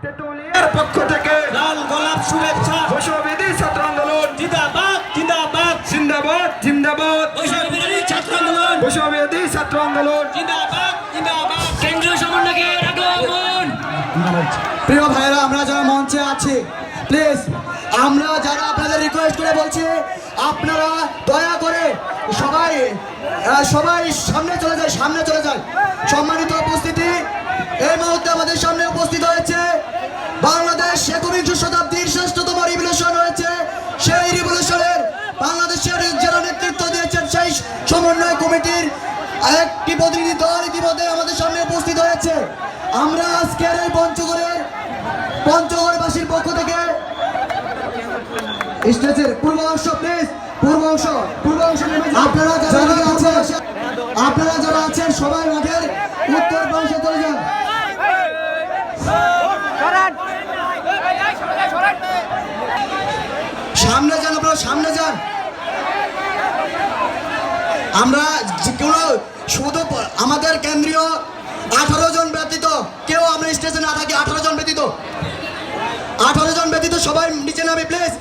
তেতুলিয়ার পক্ষ থেকে লাল গোলাপ শুভেচ্ছা। বৈষম্যবিরোধী ছাত্র আন্দোলন জিন্দাবাদ জিন্দাবাদ জিন্দাবাদ জিন্দাবাদ বৈষম্যবিরোধী ছাত্র আন্দোলন বৈষম্যবিরোধী ছাত্র আন্দোলন জিন্দাবাদ জিন্দাবাদ কেন্দ্রীয় সমন্বয়কের আগমন। প্রিয় ভাইরা, আমরা যারা মঞ্চে আছি, প্লিজ আমরা যারা আপনাদের রিকোয়েস্ট করে বলছি, আপনারা দয়া করে সবাই সবাই সামনে চলে যায়, সামনে চলে যায়। সম্মানিত উপস্থিতি, এই মুহূর্তে আমাদের সামনে উপস্থিত হয়েছে বাংলাদেশ 21শ শতাব্দীর শ্রেষ্ঠতম রিভলিউশন হয়েছে। সেই রিভলিউশনের বাংলাদেশের যারা নেতৃত্ব দিয়েছেন, সেই সমন্বয় কমিটির একটি প্রতিনিধি দল ইতিমধ্যে আমাদের সামনে উপস্থিত হয়েছে। আমরা আজকের এই পঞ্চগড়বাসীর পক্ষ থেকে স্টেজের পূর্ব অংশ, প্লিজ পূর্ব অংশ আপনারা যারা আছেন সবাই মাঠের উত্তর পাশে চলে যান। সামনে যান, আপনারা সামনে যান। আমরা কোনো শুধু আমাদের কেন্দ্রীয় 18 জন ব্যতীত কেউ আমরা স্টেশনে না থাকি। 18 জন ব্যতীত সবাই নিচে নামে প্লিজ।